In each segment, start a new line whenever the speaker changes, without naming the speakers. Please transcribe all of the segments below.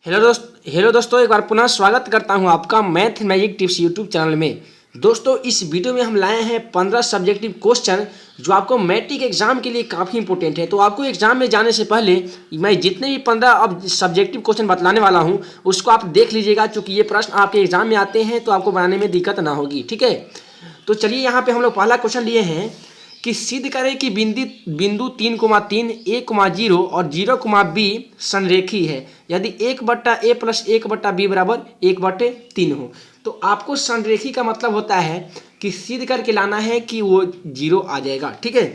Hello दोस्तों, एक बार पुनः स्वागत करता हूं आपका math magic tips YouTube channel में। दोस्तों, इस वीडियो में हम लाए हैं 15 सब्जेक्टिव क्वेश्चन जो आपको मैट्रिक एग्जाम के लिए काफ़ी इंपॉर्टेंट है। तो आपको एग्जाम में जाने से पहले मैं जितने भी 15 अब सब्जेक्टिव क्वेश्चन बतलाने वाला हूं उसको आप देख लीजिएगा, क्योंकि ये प्रश्न आपके एग्जाम में आते हैं तो आपको बनाने में दिक्कत ना होगी। ठीक है, तो चलिए यहाँ पे हम लोग पहला क्वेश्चन लिए हैं कि सिद्ध करें कि बिंदु 3,3 a,0 और 0,b संरेखी है यदि 1/a प्लस 1/b बराबर 1/3 हो। तो आपको संरेखी का मतलब होता है कि सिद्ध करके लाना है कि वो 0 आ जाएगा। ठीक है,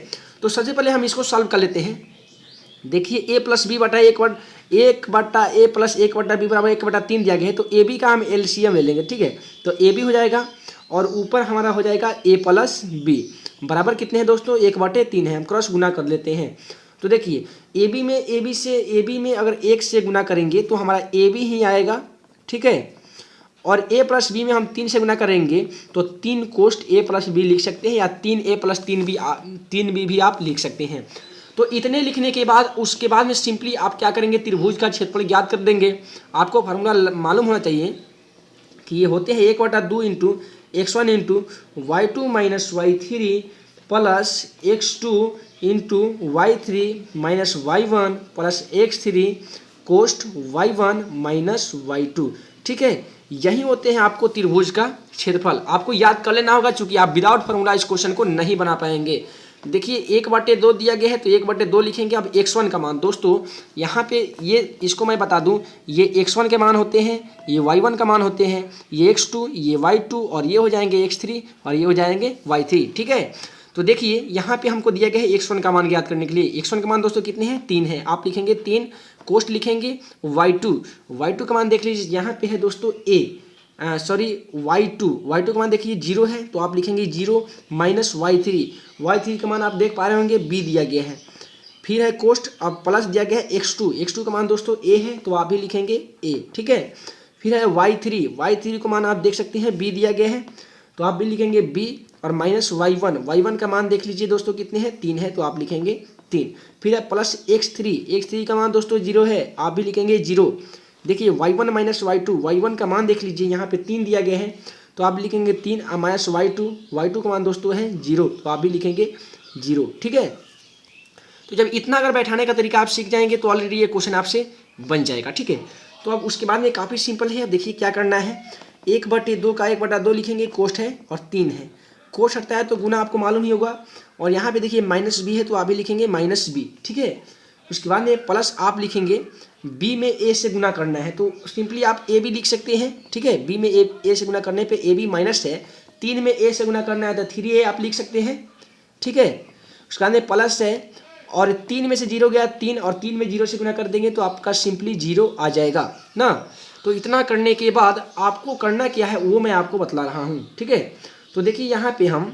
तो सबसे पहले हम इसको सॉल्व कर लेते हैं। देखिए a प्लस बी बटा 1/a प्लस 1/b बराबर 1/3 दिया गया है, तो ए बी का हम एलसीएम ले लेंगे। ठीक है, तो ए बी हो जाएगा और ऊपर हमारा हो जाएगा a प्लस बी बराबर कितने हैं दोस्तों, 1/3 है। हम क्रॉस गुना कर लेते हैं। तो देखिए ए बी में अगर 1 से गुना करेंगे तो हमारा ए बी ही आएगा। ठीक है, और a प्लस बी में हम 3 से गुना करेंगे तो 3 कोष्ट a प्लस बी लिख सकते हैं, या 3a प्लस 3b भी आप लिख सकते हैं। तो इतने लिखने के बाद उसके बाद में सिंपली आप क्या करेंगे, त्रिभुज का क्षेत्रफल ज्ञात कर देंगे। आपको फार्मूला मालूम होना चाहिए कि ये होते हैं 1/2 into x1 into y2 minus y3 plus x2 into y3 minus y1 plus x3 कोष्ट y1 minus y2। ठीक है, यही होते हैं आपको त्रिभुज का क्षेत्रफल। आपको याद कर लेना होगा, क्योंकि आप विदाउट फार्मूला इस क्वेश्चन को नहीं बना पाएंगे। देखिए 1/2 दिया गया है तो 1/2 लिखेंगे। अब x1 का मान दोस्तों यहाँ पे ये इसको मैं बता दूं, ये x1 के मान होते हैं, ये y1 का मान होते हैं, ये x2, ये y2 और ये हो जाएंगे x3 और ये हो जाएंगे y3। ठीक है, तो देखिए यहाँ पे हमको दिया गया है x1 का मान ज्ञात करने के लिए। x1 का मान दोस्तों कितने हैं, 3 है। आप लिखेंगे 3 कोष्ट लिखेंगे y2 का मान देख लीजिए, यहाँ पे है दोस्तों y2 का मान देखिए 0 है, तो आप लिखेंगे 0 माइनस y3 का मान आप देख पा रहे होंगे b दिया गया है। फिर है कोष्ट, अब प्लस दिया गया है x2 का मान दोस्तों a है, तो आप भी लिखेंगे a। ठीक है, फिर है y3 का मान आप देख सकते हैं b दिया गया है, तो आप भी लिखेंगे b, और माइनस y1 का मान देख लीजिए दोस्तों कितने हैं, 3 है, तो आप लिखेंगे 3। फिर है प्लस x3 का मान दोस्तों 0 है, आप भी लिखेंगे 0। देखिए y1 माइनस y1 का मान देख लीजिए, यहाँ पे 3 दिया गया है, तो आप लिखेंगे 3 माइनस y2 का मान दोस्तों है 0, तो आप भी लिखेंगे 0। ठीक है, तो जब इतना अगर बैठाने का तरीका आप सीख जाएंगे तो ऑलरेडी ये क्वेश्चन आपसे बन जाएगा। ठीक है, तो अब उसके बाद में काफ़ी सिंपल है। अब देखिए क्या करना है, 1/2 का 1/2 लिखेंगे, कोष्ट है और 3 है, कोष्ट हटता है तो गुना आपको मालूम ही होगा, और यहाँ पे देखिए माइनस बी है तो आप भी लिखेंगे माइनस बी। ठीक है, उसके बाद में प्लस आप लिखेंगे b में a से गुना करना है, तो सिंपली आप a भी लिख सकते हैं। ठीक है, b में a से गुना करने पे a भी माइनस है, 3 में a से गुना करना है तो 3a आप लिख सकते हैं। ठीक है, उसके बाद में प्लस है और 3 में से 0 गया 3, और 3 में 0 से गुना कर देंगे तो आपका सिंपली 0 आ जाएगा ना। तो इतना करने के बाद आपको करना क्या है वो मैं आपको बतला रहा हूँ। ठीक है, तो देखिए यहाँ पे हम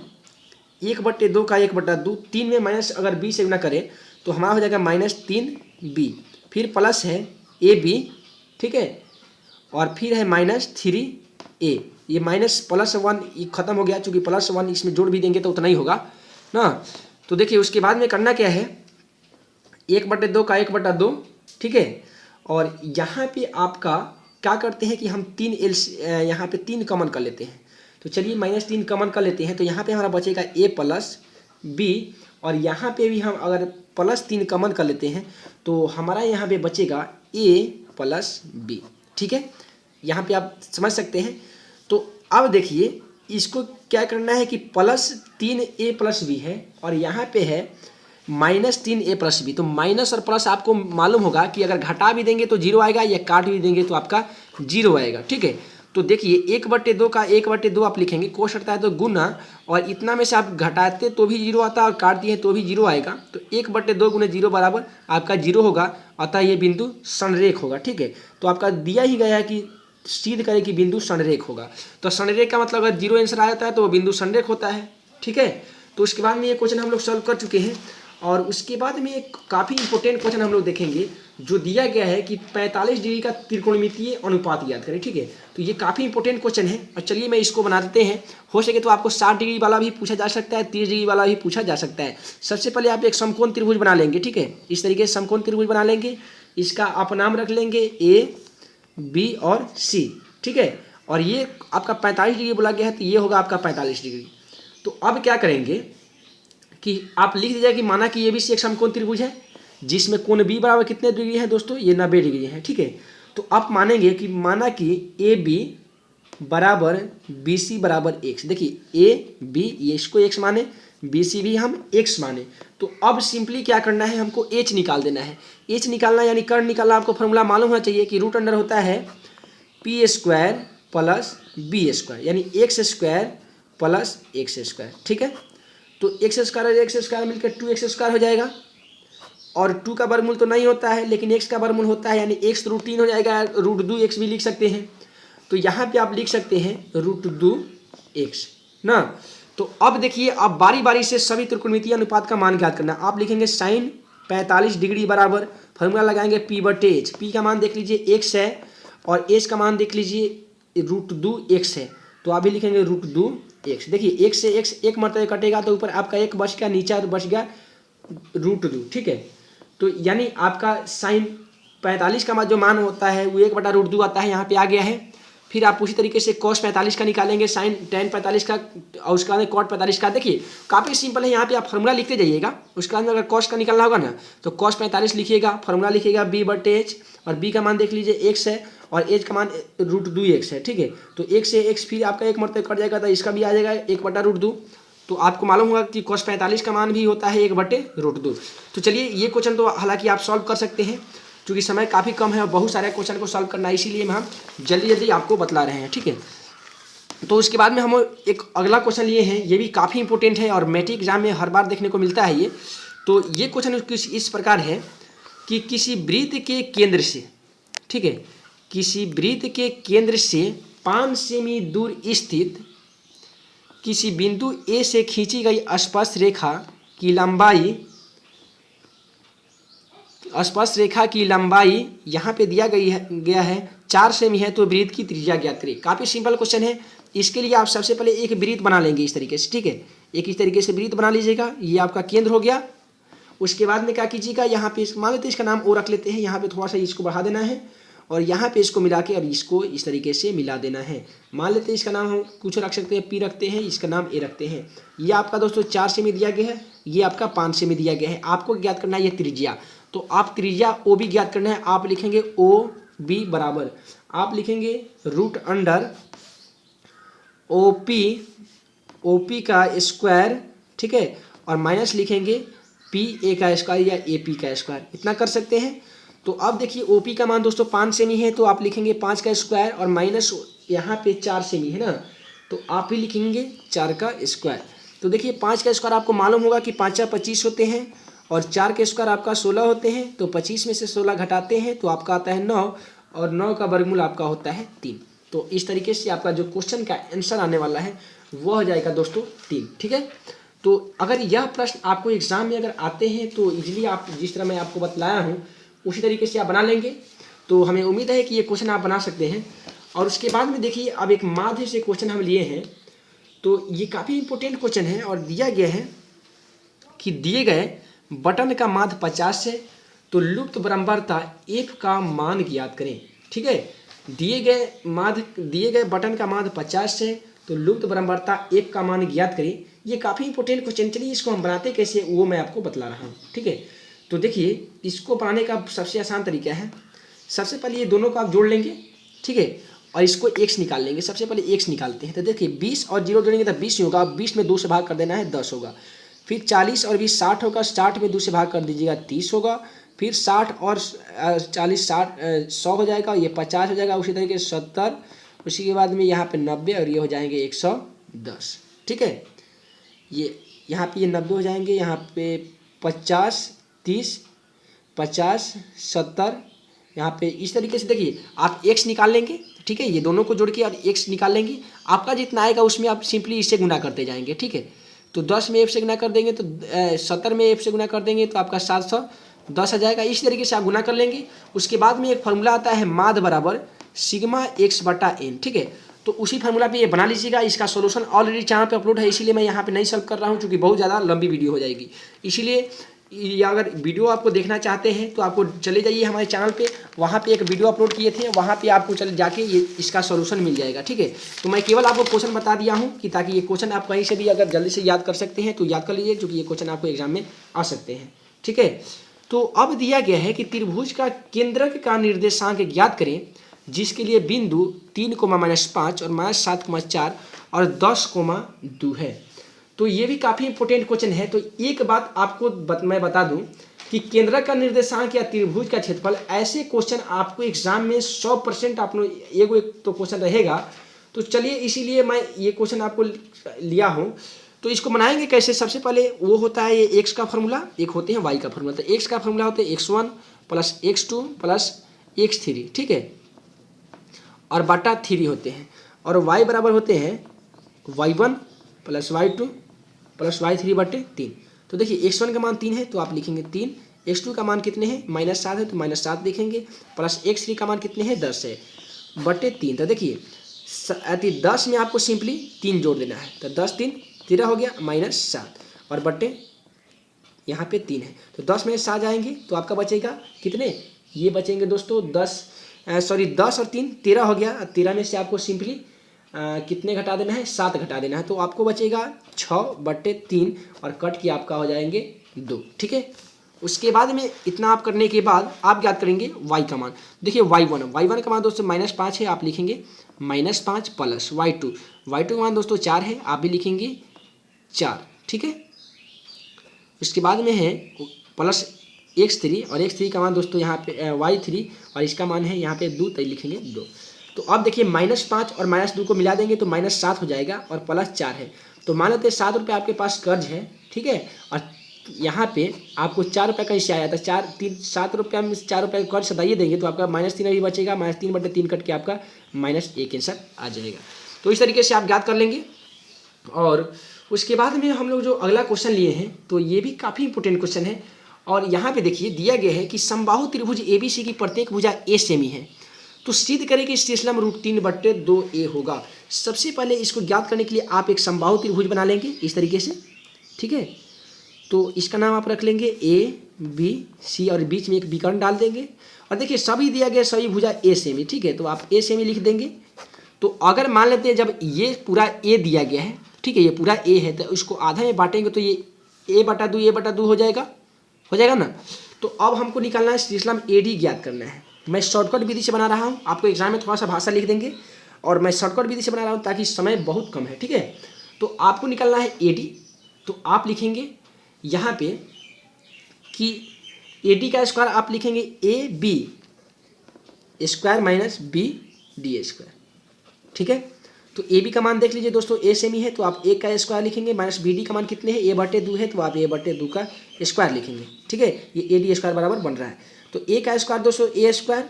1/2 का 1/2, 3 में माइनस अगर b से गुना करें तो हमारा हो जाएगा -3b, फिर प्लस है ab। ठीक है, और फिर है -3a, ये माइनस प्लस 1 खत्म हो गया, चूँकि +1 इसमें जोड़ भी देंगे तो उतना ही होगा ना। तो देखिए उसके बाद में करना क्या है, 1/2 का 1/2। ठीक है, और यहाँ पे आपका क्या करते हैं कि हम यहाँ पे 3 कॉमन कर लेते हैं। तो चलिए -3 कॉमन कर लेते हैं, तो यहाँ पे हमारा बचेगा a प्लस b, और यहाँ पे भी हम अगर +3 कॉमन कर लेते हैं तो हमारा यहाँ पे बचेगा a प्लस b। ठीक है, यहाँ पे आप समझ सकते हैं। तो अब देखिए इसको क्या करना है कि +3a प्लस b है, और यहाँ पे है -3a प्लस b। तो माइनस और प्लस आपको मालूम होगा कि अगर घटा भी देंगे तो 0 आएगा, या काट भी देंगे तो आपका 0 आएगा। ठीक है, तो देखिए 1/2 का 1/2 आप लिखेंगे, कोष्ट हटता है तो गुना, और इतना में से आप घटाते तो भी 0 आता है और काट दिए तो भी 0 आएगा। तो 1/2 गुने 0 बराबर आपका 0 होगा, अतः ये बिंदु संरेख होगा। ठीक है, तो आपका दिया ही गया है कि सिद्ध करें कि बिंदु संरेख होगा। तो संरेख का मतलब अगर 0 आंसर आ जाता है तो वो बिंदु संरेख होता है। ठीक है, तो उसके बाद में ये क्वेश्चन हम लोग सॉल्व कर चुके हैं, और उसके बाद में एक काफ़ी इंपॉर्टेंट क्वेश्चन हम लोग देखेंगे जो दिया गया है कि 45 डिग्री का त्रिकोणमितीय अनुपात याद करें। ठीक है, तो ये काफ़ी इंपॉर्टेंट क्वेश्चन है, और चलिए मैं इसको बना देते हैं। हो सके तो आपको 60 डिग्री वाला भी पूछा जा सकता है, 30 डिग्री वाला भी पूछा जा सकता है। सबसे पहले आप एक समकोण त्रिभुज बना लेंगे। ठीक है, इस तरीके से समकोण त्रिभुज बना लेंगे, इसका आप नाम रख लेंगे a बी और सी, ठीक है। और ये आपका 45 डिग्री बोला गया है तो ये होगा आपका 45 डिग्री। तो अब क्या करेंगे कि आप लिख दीजिए कि माना कि ये भी एक समकोण त्रिभुज है जिसमें कोण बी बराबर कितने डिग्री है दोस्तों, ये 90 डिग्री है, ठीक है। तो आप मानेंगे कि माना कि ए बी बराबर बी सी बराबर एक्स। देखिए ए बी ये इसको एक्स माने, बी सी भी हम एक्स माने। तो अब सिंपली क्या करना है, हमको एच निकाल देना है। एच निकालना यानी कर्ण निकालना, आपको फॉर्मूला मालूम होना चाहिए कि रूट अंडर होता है P square plus B square, यानी X square plus X square, ठीक है। तो एक्स स्क्वायर मिलकर 2x स्क्वायर हो जाएगा, और 2 का वर्गमूल तो नहीं होता है लेकिन x का वर्गमूल होता है, यानी x रूट 3 हो जाएगा, रूट 2x भी लिख सकते हैं। तो यहाँ पे आप लिख सकते हैं रूट 2x ना। तो अब देखिए, अब बारी बारी से सभी त्रिकोणमितीय अनुपात का मान ज्ञात करना। आप लिखेंगे साइन 45 डिग्री बराबर, फॉर्मूला लगाएंगे पी बटे एच। पी का मान देख लीजिए x है और एच का मान देख लीजिए रूट 2x है, तो आप भी लिखेंगे रूट 2x। देखिए x से x एक मरतबा कटेगा तो ऊपर आपका एक बच गया, नीचे बच गया रूट 2, ठीक है। तो यानी आपका साइन 45 का जो मान होता है वो 1/√2 आता है, यहाँ पे आ गया है। फिर आप उसी तरीके से cos 45 का निकालेंगे, साइन tan 45 का, और उसके बाद cot 45 का। देखिए काफ़ी सिंपल है, यहाँ पे आप फॉर्मूला लिखते जाइएगा। उसके बाद में अगर cos का निकालना होगा ना तो cos 45 लिखिएगा, फॉर्मूला लिखिएगा b बटे एच, और b का मान देख लीजिए x है और h का मान रूट 2x है, ठीक है। तो x से x फिर आपका एक मरतबा कट जाएगा तो इसका भी आ जाएगा 1/√2। तो आपको मालूम होगा कि cos 45 का मान भी होता है 1/√2। तो चलिए ये क्वेश्चन तो हालांकि आप सॉल्व कर सकते हैं, क्योंकि समय काफ़ी कम है और बहुत सारे क्वेश्चन को सॉल्व करना है, इसीलिए हम जल्दी जल्दी आपको बतला रहे हैं, ठीक है। तो उसके बाद में हम एक अगला क्वेश्चन लिए हैं, ये भी काफ़ी इंपॉर्टेंट है और मैट्रिक एग्जाम में हर बार देखने को मिलता है ये। तो ये क्वेश्चन इस प्रकार है कि किसी वृत्त के केंद्र से, ठीक है, किसी वृत्त के केंद्र से 5 सेमी दूर स्थित किसी बिंदु ए से खींची गई स्पर्श रेखा की लंबाई यहाँ पे दिया गया है 4 सेमी है, तो वृत्त की त्रिज्या ज्ञात करें। काफ़ी सिंपल क्वेश्चन है। इसके लिए आप सबसे पहले एक वृत्त बना लेंगे इस तरीके से, ठीक है। एक इस तरीके से वृत्त बना लीजिएगा, ये आपका केंद्र हो गया। उसके बाद में क्या कीजिएगा, यहाँ पे मान लेते हैं इसका नाम ओ रख लेते हैं, यहाँ पे थोड़ा सा इसको बढ़ा देना है और यहाँ पे इसको मिला के और इसको इस तरीके से मिला देना है। मान लेते हैं इसका नाम हम कुछ रख सकते हैं, पी रखते हैं, इसका नाम ए रखते हैं। ये आपका दोस्तों 4 सेमी दिया गया है, ये आपका 5 सेमी दिया गया है। आपको ज्ञात करना है ये त्रिज्या, तो आप त्रिज्या ओ बी ज्ञात करना है। आप लिखेंगे ओ बी बराबर, आप लिखेंगे रूट अंडर ओ पी का स्क्वायर, ठीक है, और माइनस लिखेंगे पी ए का स्क्वायर या ए पी का स्क्वायर, इतना कर सकते हैं। तो अब देखिए ओ पी का मान दोस्तों 5 सेमी है, तो आप लिखेंगे 5 का स्क्वायर और माइनस यहाँ पे 4 सेमी है ना, तो आप ही लिखेंगे 4 का स्क्वायर। तो देखिए 5 का स्क्वायर आपको मालूम होगा कि 5 25 होते हैं और 4 के स्क्वायर आपका 16 होते हैं, तो 25 में से 16 घटाते हैं तो आपका आता है 9, और 9 का वर्गमूल आपका होता है 3। तो इस तरीके से आपका जो क्वेश्चन का आंसर आने वाला है वो हो जाएगा दोस्तों 3, ठीक है। तो अगर यह प्रश्न आपको एग्जाम में अगर आते हैं तो इजीली आप जिस तरह मैं आपको बतलाया हूँ उसी तरीके से आप बना लेंगे। तो हमें उम्मीद है कि ये क्वेश्चन आप बना सकते हैं। और उसके बाद में देखिए अब एक माध्य से क्वेश्चन हम लिए हैं, तो ये काफ़ी इंपॉर्टेंट क्वेश्चन है और दिया गया है कि दिए गए बटन का माध्य 50 है, तो लुप्त बराबरता f का मान ज्ञात करें, ठीक है। दिए गए बटन का माध्य 50 है, तो लुप्त बराबरता f का मान ज्ञात करें। ये काफ़ी इंपॉर्टेंट क्वेश्चन, चलिए इसको हम बनाते कैसे वो मैं आपको बतला रहा हूँ, ठीक है। तो देखिए इसको बनाने का सबसे आसान तरीका है, सबसे पहले ये दोनों को आप जोड़ लेंगे, ठीक है, और इसको x निकाल लेंगे। सबसे पहले x निकालते हैं, तो देखिए 20 और 0 जोड़ेंगे तो 20 ही होगा, 20 में 2 से भाग कर देना है 10 होगा। फिर 40 और 20 60 होगा, 60 में 2 से भाग कर दीजिएगा 30 होगा। फिर 60 और 40 100 हो जाएगा, ये 50 हो जाएगा। उसी तरीके से 70, उसी के बाद में यहाँ पे 90 और ये हो जाएंगे 110, ठीक है। ये यहाँ पे ये 90 हो जाएंगे, यहाँ पे 50 30 50 70, यहाँ पे इस तरीके से देखिए आप x निकाल लेंगे, ठीक है। ये दोनों को जोड़ के और x निकाल लेंगे, आपका जितना आएगा उसमें आप सिंपली इससे गुना करते जाएंगे, ठीक है। तो 10 में f से गुना कर देंगे तो 70 में f से गुना कर देंगे तो आपका 710 आ जाएगा। इसी तरीके से आप गुना कर लेंगे। उसके बाद में एक फार्मूला आता है माध्य बराबर सिग्मा x/n, ठीक है। तो उसी फार्मूला पे ये बना लीजिएगा। इसका सॉल्यूशन ऑलरेडी चैनल पे अपलोड है, इसीलिए मैं यहाँ पे नहीं सॉल्व कर रहा हूँ क्योंकि बहुत ज़्यादा लंबी वीडियो हो जाएगी। इसीलिए या अगर वीडियो आपको देखना चाहते हैं तो आपको चले जाइए हमारे चैनल पे, वहाँ पे एक वीडियो अपलोड किए थे, वहाँ पे आपको चले जाके ये इसका सॉल्यूशन मिल जाएगा, ठीक है। तो मैं केवल आपको क्वेश्चन बता दिया हूँ कि ताकि ये क्वेश्चन आप कहीं से भी अगर जल्दी से याद कर सकते हैं तो याद कर लीजिए, क्योंकि ये क्वेश्चन आपको एग्जाम में आ सकते हैं, ठीक है। तो अब दिया गया है कि त्रिभुज का केंद्रक का निर्देशांक ज्ञात करें जिसके लिए बिंदु 3, -5 और -7, 4 और 10, 2 है। तो ये भी काफ़ी इंपॉर्टेंट क्वेश्चन है। तो एक बात आपको मैं बता दूं कि केंद्रक का निर्देशांक या त्रिभुज का क्षेत्रफल, ऐसे क्वेश्चन आपको एग्जाम में 100% आप एक तो क्वेश्चन रहेगा। तो चलिए इसीलिए मैं ये क्वेश्चन आपको लिया हूँ। तो इसको बनाएंगे कैसे, सबसे पहले वो होता है ये एक्स का फॉर्मूला, एक होते हैं वाई का फॉर्मूला। तो एक्स का फॉर्मूला होता है x1 + x2 + x3, ठीक है, और बटा 3 होते हैं। और y बराबर होते हैं y1 + y2 + y3/3। तो देखिए x1 का मान 3 है तो आप लिखेंगे 3, x2 का मान कितने हैं -7 है तो -7 लिखेंगे, प्लस x3 का मान कितने हैं 10 है बटे 3। तो देखिए 10 में आपको सिंपली 3 जोड़ देना है, तो 10 3 13 हो गया -7 और बटे यहाँ पे 3 है। तो 10 में 7 जाएंगे तो आपका बचेगा कितने, ये बचेंगे दोस्तों 10 और 3 13 हो गया। 13 में से आपको सिंपली कितने घटा देना है, 7 घटा देना है, तो आपको बचेगा 6/3 और कट के आपका हो जाएंगे 2, ठीक है। उसके बाद में इतना आप करने के बाद आप ज्ञात करेंगे y का मान। देखिए y1 का मान दोस्तों -5 है, आप लिखेंगे -5 प्लस y2 का मान दोस्तों 4 है, आप भी लिखेंगे 4, ठीक है। इसके बाद में है प्लस x3 और x3 का मान दोस्तों यहाँ पे y3 और इसका मान है यहाँ पे 2, तो लिखेंगे 2। तो अब देखिए -5 और -2 को मिला देंगे तो -7 हो जाएगा और प्लस 4 है। तो मान लेते हैं 7 रुपये आपके पास कर्ज है, ठीक है, और यहाँ पे आपको 4 रुपये का इससे आया था, 7 रुपये में 4 रुपये का कर्ज सदाइए देंगे तो आपका -3 अभी बचेगा, -3/3 कट के आपका -1 आंसर आ जाएगा। तो इस तरीके से आप ज्ञात कर लेंगे। और उसके बाद में हम लोग जो अगला क्वेश्चन लिए हैं तो ये भी काफ़ी इंपॉर्टेंट क्वेश्चन है। और यहाँ पे देखिए दिया गया है कि समबाहु त्रिभुज ABC की प्रत्येक भुजा a सेमी है, तो सिद्ध करें कि श्लेषम √3/2a होगा। सबसे पहले इसको ज्ञात करने के लिए आप एक समबाहु त्रिभुज बना लेंगे इस तरीके से, ठीक है। तो इसका नाम आप रख लेंगे ABC और बीच में एक विकर्ण डाल देंगे। और देखिए सभी दिया गया सभी भुजा a सेमी, ठीक है, तो आप a सेमी लिख देंगे। तो अगर मान लेते हैं जब ये पूरा a दिया गया है, ठीक है, ये पूरा a है, तो इसको आधा में बांटेंगे तो ये a/2 हो जाएगा ना। तो अब हमको निकालना है श्लेषम AD ज्ञात करना है। मैं शॉर्टकट विधि से बना रहा हूँ, आपको एग्जाम में थोड़ा सा भाषा लिख देंगे और मैं शॉर्टकट विधि से बना रहा हूँ ताकि समय बहुत कम है, ठीक है। तो आपको निकालना है AD, तो आप लिखेंगे यहाँ पे कि AD का स्क्वायर आप लिखेंगे AB² - BD², ठीक है। तो AB का मान देख लीजिए दोस्तों, a सेमी है तो आप a का स्क्वायर लिखेंगे, -BD का मान कितने हैं a/2 है तो आप a/2 का स्क्वायर लिखेंगे, ठीक है। ये AD² बराबर बन रहा है। तो a का स्क्वायर दोस्तों a²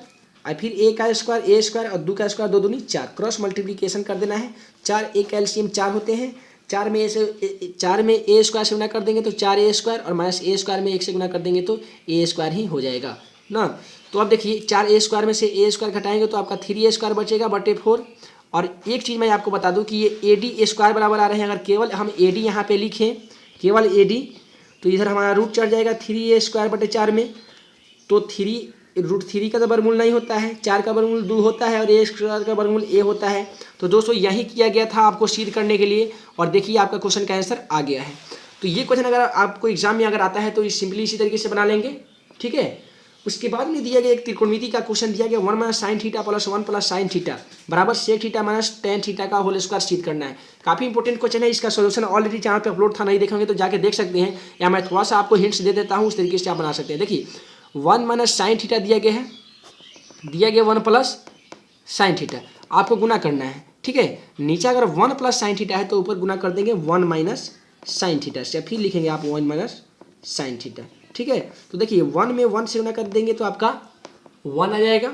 और फिर a का स्क्वायर a² और 2 का स्क्वायर 2 दूनी 4, क्रॉस मल्टीप्लिकेशन कर देना है। 4 a का एलसीएम 4 होते हैं, 4 में a² से गुना कर देंगे तो 4a² और -a² में 1 से गुना कर देंगे तो a² ही हो जाएगा ना। तो अब देखिए 4a² में से a² घटाएंगे तो आपका 3a² बचेगा बटे 4। और एक चीज़ मैं आपको बता दूं कि ये AD² बराबर आ रहे हैं। अगर केवल हम AD यहाँ पे लिखें, केवल AD, तो इधर हमारा रूट चढ़ जाएगा 3a²/4 में। तो √3 का तो वर्गमूल नहीं होता है, 4 का वर्गमूल 2 होता है और a² का वर्गमूल a होता है। तो दोस्तों यही किया गया था आपको सिद्ध करने के लिए। और देखिए आपका क्वेश्चन का आंसर आ गया है। तो ये क्वेश्चन अगर आपको एग्जाम में अगर आता है तो सिंपली इसी तरीके से बना लेंगे, ठीक है। उसके बाद में दिया गया एक त्रिकोणमिति का क्वेश्चन दिया गया 1 - sin θ + 1 + sin θ बराबर sec θ - tan θ का होल स्क्वायर सिद्ध करना है। काफ़ी इंपॉर्टेंट क्वेश्चन है, इसका सॉल्यूशन ऑलरेडी चैनल पे अपलोड था, नहीं देखेंगे तो जाके देख सकते हैं, या मैं थोड़ा सा आपको हिंट्स दे देता हूँ, उस तरीके से आप बना सकते हैं। देखिए 1 - sin θ दिया गया 1 + sin θ, आपको गुना करना है, ठीक है। नीचे अगर 1 + sin θ है तो ऊपर गुना कर देंगे 1 - sin θ से, फिर लिखेंगे आप 1 - sin θ, ठीक है। तो देखिए 1 में 1 से गुना कर देंगे तो आपका 1 आ जाएगा,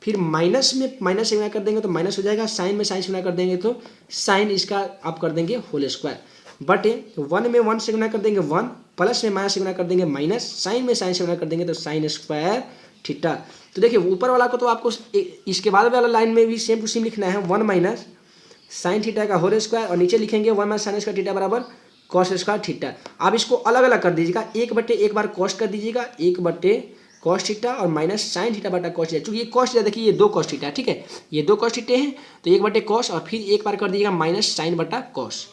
फिर माइनस में माइनस से गुना कर देंगे तो माइनस हो जाएगा, साइन में साइन से गुना कर देंगे तो साइन इसका आप कर देंगे होल स्क्वायर, बटे 1 में 1 से गुना कर देंगे 1, प्लस में माइनस से गुना कर देंगे माइनस, साइन में साइन से गुना कर देंगे तो साइन स्क्वायर थीटा। तो देखिए ऊपर वाला को तो आपको इसके बाद वाला लाइन में भी सेम टू सेम लिखना है 1 - sin θ का होल स्क्वायर, और नीचे लिखेंगे 1 - sin का थीटा बराबर कॉस स्क्वायर थीटा। आप इसको अलग अलग कर दीजिएगा, 1/, एक बार कॉस कर दीजिएगा, 1/, कॉस थीटा और माइनस साइन थीटा बटा कॉस थीटा। चूंकि ये कॉस थीटा देखिए, ये 2 कॉस थीटा, ठीक है, ये 2 कॉस थीटे हैं, तो 1/, कॉस और फिर एक बार कर दीजिएगा माइनस साइन बटा कॉस।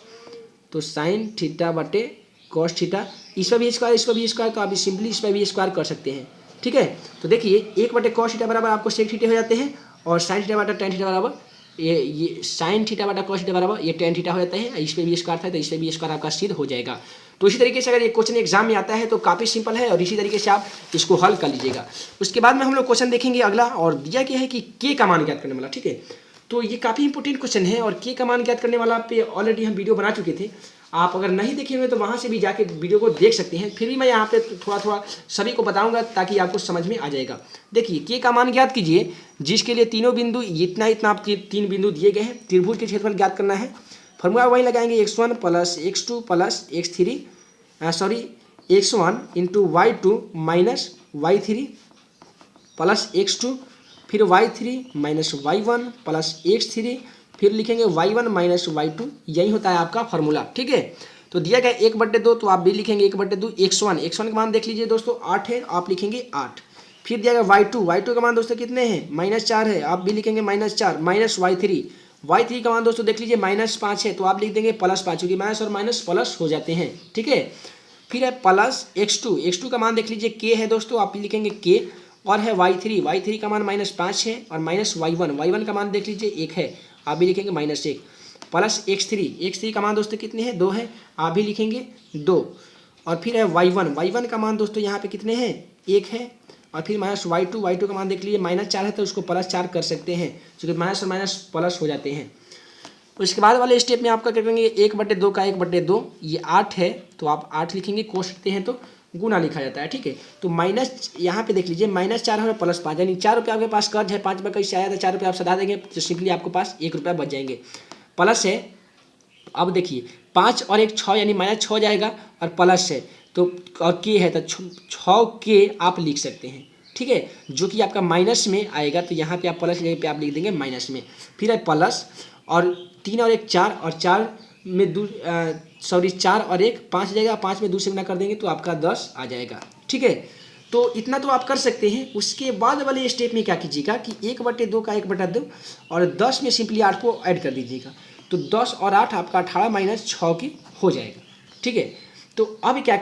तो साइन थीटा बटे कॉस थीटा, इस पर भी स्क्वायर, इस पर भी स्क्वायर, तो आप सिंपली इस पर भी स्क्वायर कर सकते हैं, ठीक है। तो देखिए 1/, कॉस थीटा बराबर आपको सेक थीटे हो जाते हैं, और साइन थीटा बटा टेन थीटा बराबर ये साइन थीटा बटा कॉस थीटा बराबर ये टेन थीटा हो जाता है। इस पर भी स्क्वायर था तो इस पर भी स्क्वायर आपका सिद्ध हो जाएगा। तो इसी तरीके से अगर ये क्वेश्चन एग्जाम में आता है तो काफ़ी सिंपल है, और इसी तरीके से आप इसको हल कर लीजिएगा। उसके बाद में हम लोग क्वेश्चन देखेंगे अगला, और दिया क्या है कि के का मान ज्ञात करने वाला, ठीक है। तो ये काफ़ी इंपॉर्टेंट क्वेश्चन है, और के का मान ज्ञात करने वाला पे ऑलरेडी हम वीडियो बना चुके थे। आप अगर नहीं देखे हुए तो वहाँ से भी जाके वीडियो को देख सकते हैं। फिर भी मैं यहाँ पे थोड़ा थोड़ा सभी को बताऊंगा ताकि आपको समझ में आ जाएगा। देखिए के का मान ज्ञात कीजिए, जिसके लिए तीनों बिंदु इतना इतना आप 3 बिंदु दिए गए हैं, त्रिभुज के क्षेत्रफल ज्ञात करना है। फॉर्मूला वही लगाएंगे, x1 + x2 + x3 x1 × y2 - y3 + x2, फिर y3 - y1 + x3, फिर लिखेंगे y1 - y2। यही होता है आपका फॉर्मूला, ठीक है। तो दिया गया 1/2, तो आप भी लिखेंगे 1/2 x1 का मान देख लीजिए दोस्तों 8 है, आप लिखेंगे 8। फिर दिया गया y2 का मान दोस्तों कितने हैं, -4 है, आप भी लिखेंगे -4, माइनस y3 का मान दोस्तों देख लीजिए -5 है, तो आप लिख देंगे +5, क्योंकि माइनस और माइनस प्लस हो जाते हैं, ठीक है। फिर है प्लस x2 का मान देख लीजिए k है दोस्तों, आप भी लिखेंगे k, और है y3 का मान -5 है, और माइनस y1 का मान देख लीजिए 1 है, आप भी लिखेंगे -1, प्लस x3 का मान दोस्तों कितने हैं, 2 है, आप भी लिखेंगे 2, और फिर है y1 का मान दोस्तों यहाँ पे कितने हैं, 1 है, और फिर माइनस y2 का मान देख लीजिए -4 है, तो उसको +4 कर सकते हैं, क्योंकि माइनस और माइनस प्लस हो जाते हैं। उसके बाद वाले स्टेप में आपका क्या करेंगे, 1/2 का 1/2, ये 8 है, तो आप 8 लिखेंगे, कोस सकते हैं तो गुना लिखा जाता है, ठीक है। तो माइनस यहाँ पे देख लीजिए -4 है और +5, यानी 4 रुपये आपके पास कर्ज है, 5 रुपये कैसे आया था, 4 रुपये आप सदा देंगे तो सिंपली आपके पास 1 रुपया बच जाएंगे। प्लस है, अब देखिए 5 और 1 6, यानी -6 जाएगा, और प्लस है तो और के है तो 6 के आप लिख सकते हैं, ठीक है, जो कि आपका माइनस में आएगा, तो यहाँ पे आप प्लस जगह पे आप लिख देंगे माइनस में। फिर है प्लस, और 3 और 1 4, और 4 में 4 और 1 5 जाएगा, 5 में 2 से गुना कर देंगे तो आपका 10 आ जाएगा, ठीक है। तो इतना तो आप कर सकते हैं। उसके बाद वाले स्टेप में क्या कीजिएगा कि 1/2 का 1/2 और 10 में सिंपली 8 को ऐड कर दीजिएगा, तो 10 और 8 आपका 18 - 6 की हो जाएगा, ठीक है। तो अब क्या